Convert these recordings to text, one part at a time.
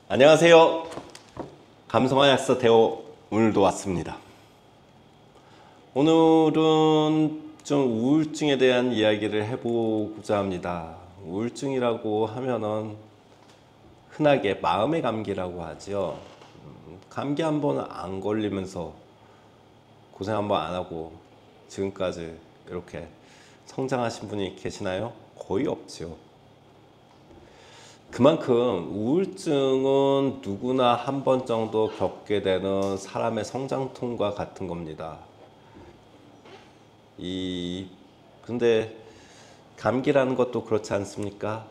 안녕하세요. 감성화약서 대호 오늘도 왔습니다. 오늘은 좀 우울증에 대한 이야기를 해보고자 합니다. 우울증이라고 하면은 흔하게 마음의 감기라고 하죠. 감기 한 번 안 걸리면서 고생 한 번 안 하고 지금까지 이렇게 성장하신 분이 계시나요? 거의 없죠. 그만큼 우울증은 누구나 한 번 정도 겪게 되는 사람의 성장통과 같은 겁니다. 근데 감기라는 것도 그렇지 않습니까?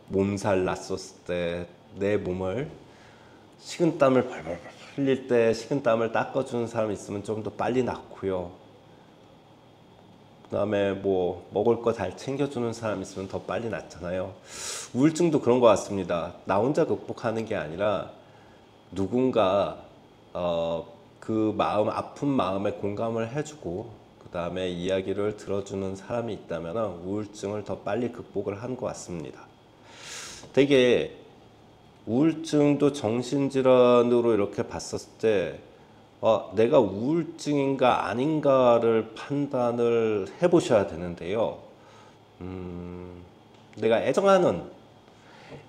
몸살 났었을 때 내 몸을 식은땀을 벌벌 흘릴 때 식은땀을 닦아주는 사람이 있으면 좀 더 빨리 낫고요. 그 다음에 뭐 먹을 거 잘 챙겨주는 사람 있으면 더 빨리 낫잖아요. 우울증도 그런 것 같습니다. 나 혼자 극복하는 게 아니라 누군가 그 마음, 아픈 마음에 공감을 해주고 그 다음에 이야기를 들어주는 사람이 있다면 우울증을 더 빨리 극복을 하는 것 같습니다. 되게 우울증도 정신질환으로 이렇게 봤었을 때 내가 우울증인가 아닌가를 판단을 해보셔야 되는데요. 내가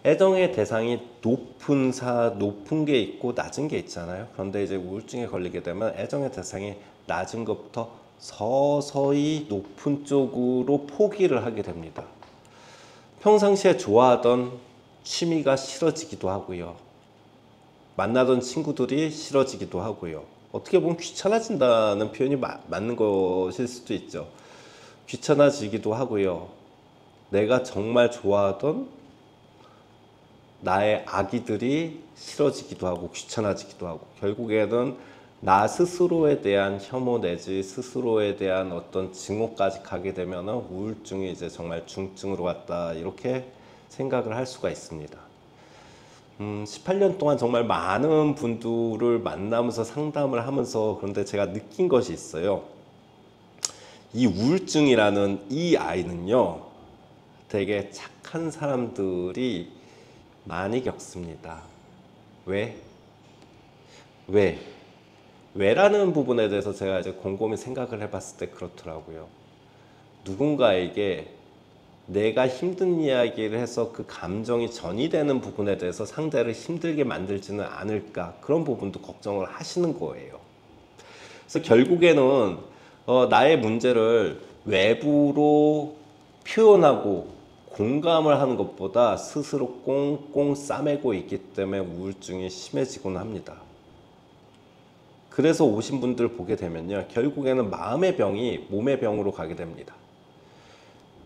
애정의 대상이 높은 게 있고 낮은 게 있잖아요. 그런데 이제 우울증에 걸리게 되면 애정의 대상이 낮은 것부터 서서히 높은 쪽으로 포기를 하게 됩니다. 평상시에 좋아하던 취미가 싫어지기도 하고요. 만나던 친구들이 싫어지기도 하고요. 어떻게 보면 귀찮아진다는 표현이 맞는 것일 수도 있죠. 귀찮아지기도 하고요. 내가 정말 좋아하던 나의 아기들이 싫어지기도 하고 귀찮아지기도 하고 결국에는 나 스스로에 대한 혐오 내지 스스로에 대한 어떤 증오까지 가게 되면 우울증이 이제 정말 중증으로 갔다 이렇게 생각을 할 수가 있습니다. 18년 동안 정말 많은 분들을 만나면서 상담을 하면서 그런데 제가 느낀 것이 있어요. 이 우울증이라는 이 아이는요, 되게 착한 사람들이 많이 겪습니다. 왜? 왜라는 부분에 대해서 제가 이제 곰곰이 생각을 해봤을 때 그렇더라고요. 누군가에게 내가 힘든 이야기를 해서 그 감정이 전이되는 부분에 대해서 상대를 힘들게 만들지는 않을까, 그런 부분도 걱정을 하시는 거예요. 그래서 결국에는 나의 문제를 외부로 표현하고 공감을 하는 것보다 스스로 꽁꽁 싸매고 있기 때문에 우울증이 심해지곤 합니다. 그래서 오신 분들 보게 되면요, 결국에는 마음의 병이 몸의 병으로 가게 됩니다.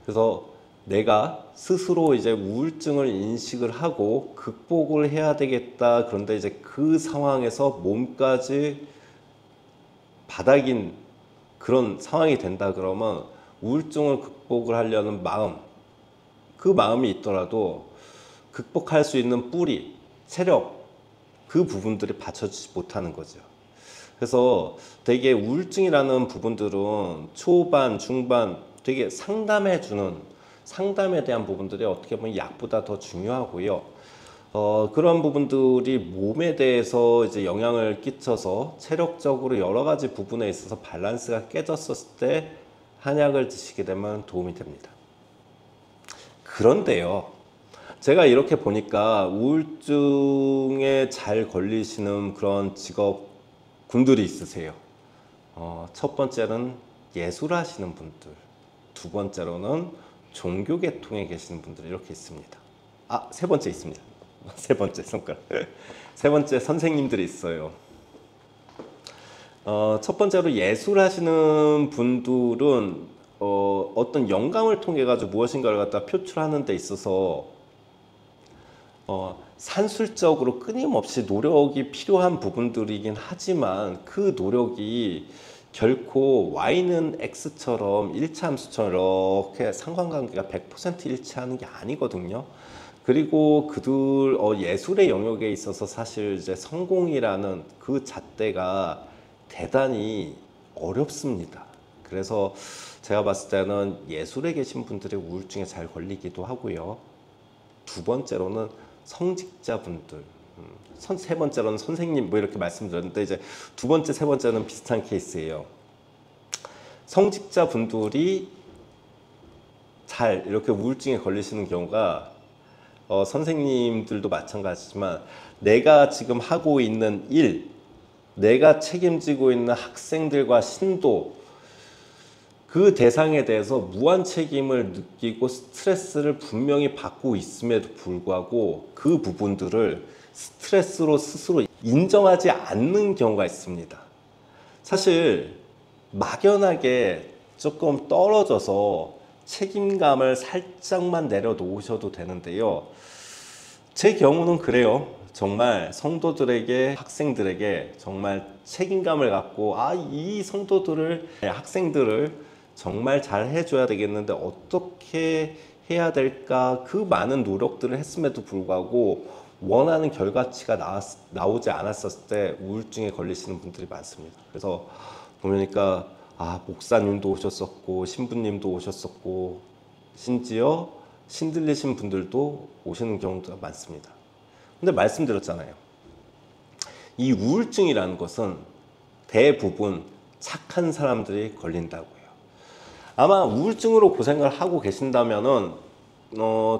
그래서 내가 스스로 이제 우울증을 인식을 하고 극복을 해야 되겠다. 그런데 이제 그 상황에서 몸까지 바닥인 그런 상황이 된다 그러면 우울증을 극복을 하려는 마음, 그 마음이 있더라도 극복할 수 있는 뿌리, 체력, 그 부분들이 받쳐주지 못하는 거죠. 그래서 되게 우울증이라는 부분들은 초반, 중반 되게 상담에 대한 부분들이 어떻게 보면 약보다 더 중요하고요. 그런 부분들이 몸에 대해서 이제 영향을 끼쳐서 체력적으로 여러 가지 부분에 있어서 밸런스가 깨졌었을 때 한약을 드시게 되면 도움이 됩니다. 그런데요, 제가 이렇게 보니까 우울증에 잘 걸리시는 그런 직업군들이 있으세요. 첫 번째는 예술하시는 분들, 두 번째로는 종교 계통에 계시는 분들이 이렇게 있습니다. 세 번째 있습니다. 세 번째 손가락. 세 번째 선생님들이 있어요. 첫 번째로 예술하시는 분들은 어떤 영감을 통해 가지고 무엇인가를 갖다 표출하는 데 있어서 산술적으로 끊임없이 노력이 필요한 부분들이긴 하지만 그 노력이 결코 Y는 X처럼 일치함수처럼 이렇게 상관관계가 100% 일치하는 게 아니거든요. 그리고 그들 예술의 영역에 있어서 사실 이제 성공이라는 그 잣대가 대단히 어렵습니다. 그래서 제가 봤을 때는 예술에 계신 분들이 우울증에 잘 걸리기도 하고요. 두 번째로는 성직자분들, 세 번째로는 선생님 뭐 이렇게 말씀드렸는데 이제 두 번째, 세 번째는 비슷한 케이스예요. 성직자분들이 잘 이렇게 우울증에 걸리시는 경우가 선생님들도 마찬가지지만 내가 지금 하고 있는 일, 내가 책임지고 있는 학생들과 신도 그 대상에 대해서 무한 책임을 느끼고 스트레스를 분명히 받고 있음에도 불구하고 그 부분들을 스트레스로 스스로 인정하지 않는 경우가 있습니다. 사실 막연하게 조금 떨어져서 책임감을 살짝만 내려놓으셔도 되는데요. 제 경우는 그래요. 정말 성도들에게, 학생들에게 정말 책임감을 갖고 이 성도들을, 학생들을 정말 잘 해줘야 되겠는데 어떻게 해야 될까, 그 많은 노력들을 했음에도 불구하고 원하는 결과치가 나오지 않았을 때 우울증에 걸리시는 분들이 많습니다. 그래서 보니까 목사님도 오셨었고 신부님도 오셨었고 심지어 신들리신 분들도 오시는 경우가 많습니다. 근데 말씀드렸잖아요. 이 우울증이라는 것은 대부분 착한 사람들이 걸린다고요. 아마 우울증으로 고생을 하고 계신다면은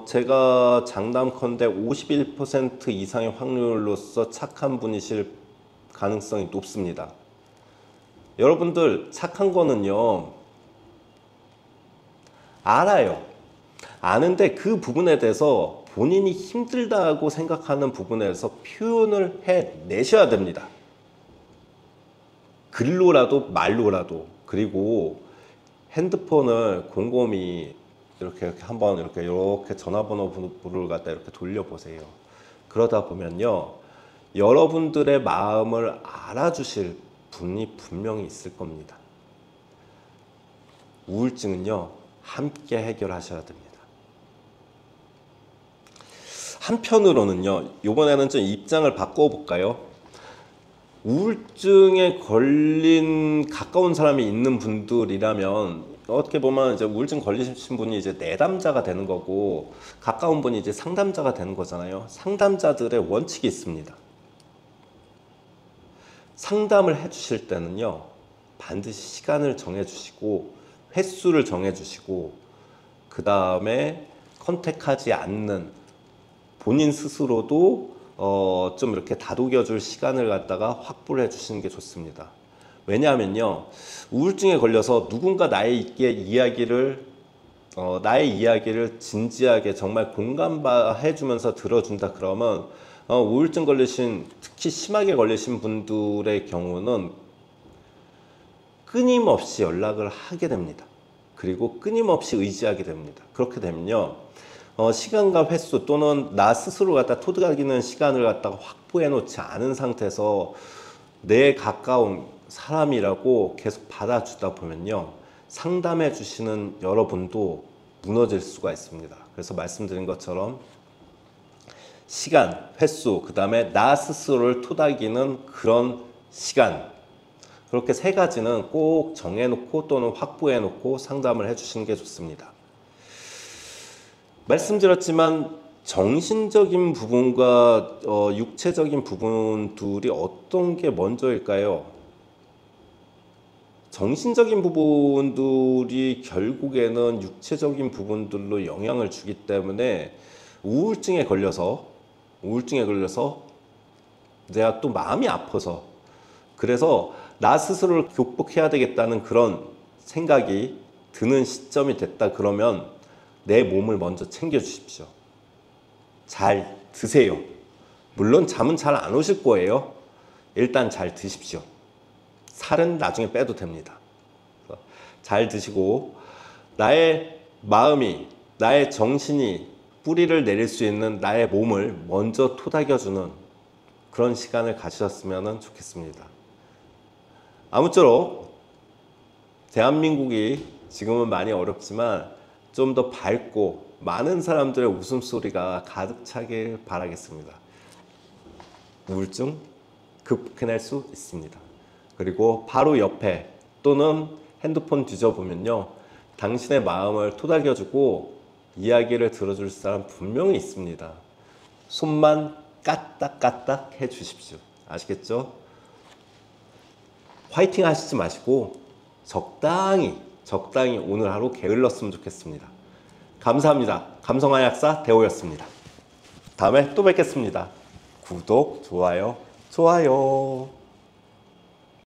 제가 장담컨대 51% 이상의 확률로서 착한 분이실 가능성이 높습니다. 여러분들 착한 거는요, 알아요. 아는데 그 부분에 대해서 본인이 힘들다고 생각하는 부분에서 표현을 해내셔야 됩니다. 글로라도 말로라도. 그리고 핸드폰을 곰곰이 이렇게 한번 이렇게 전화번호를 갖다 이렇게 돌려보세요. 그러다 보면요, 여러분들의 마음을 알아주실 분이 분명히 있을 겁니다. 우울증은요, 함께 해결하셔야 됩니다. 한편으로는요, 이번에는 좀 입장을 바꿔볼까요? 우울증에 걸린 가까운 사람이 있는 분들이라면 어떻게 보면 이제 우울증 걸리신 분이 이제 내담자가 되는 거고 가까운 분이 이제 상담자가 되는 거잖아요. 상담자들의 원칙이 있습니다. 상담을 해주실 때는요, 반드시 시간을 정해주시고 횟수를 정해주시고 그 다음에 컨택하지 않는 본인 스스로도 좀 이렇게 다독여줄 시간을 갖다가 확보를 해주시는 게 좋습니다. 왜냐하면요, 우울증에 걸려서 누군가 나의 이야기를 진지하게 정말 공감해주면서 들어준다 그러면 우울증 걸리신, 특히 심하게 걸리신 분들의 경우는 끊임없이 연락을 하게 됩니다. 그리고 끊임없이 의지하게 됩니다. 그렇게 되면요, 시간과 횟수 또는 나 스스로 갖다 토닥이는 시간을 갖다가 확보해 놓지 않은 상태에서 내 가까운 사람이라고 계속 받아주다 보면요, 상담해 주시는 여러분도 무너질 수가 있습니다. 그래서 말씀드린 것처럼 시간, 횟수, 그 다음에 나 스스로를 토닥이는 그런 시간, 그렇게 세 가지는 꼭 정해놓고 또는 확보해놓고 상담을 해주시는 게 좋습니다. 말씀드렸지만 정신적인 부분과 육체적인 부분들이 어떤 게 먼저일까요? 정신적인 부분들이 결국에는 육체적인 부분들로 영향을 주기 때문에 우울증에 걸려서 내가 또 마음이 아파서, 그래서 나 스스로를 극복해야 되겠다는 그런 생각이 드는 시점이 됐다 그러면 내 몸을 먼저 챙겨 주십시오. 잘 드세요. 물론 잠은 잘 안 오실 거예요. 일단 잘 드십시오. 살은 나중에 빼도 됩니다. 잘 드시고 나의 마음이, 나의 정신이 뿌리를 내릴 수 있는 나의 몸을 먼저 토닥여주는 그런 시간을 가지셨으면 좋겠습니다. 아무쪼록 대한민국이 지금은 많이 어렵지만 좀 더 밝고 많은 사람들의 웃음소리가 가득 차길 바라겠습니다. 우울증 극복해낼 수 있습니다. 그리고 바로 옆에 또는 핸드폰 뒤져보면요, 당신의 마음을 토닥여주고 이야기를 들어줄 사람 분명히 있습니다. 손만 까딱까딱 해 주십시오. 아시겠죠? 화이팅 하시지 마시고 적당히 오늘 하루 게을렀으면 좋겠습니다. 감사합니다. 감성한약사 대호였습니다. 다음에 또 뵙겠습니다. 구독, 좋아요.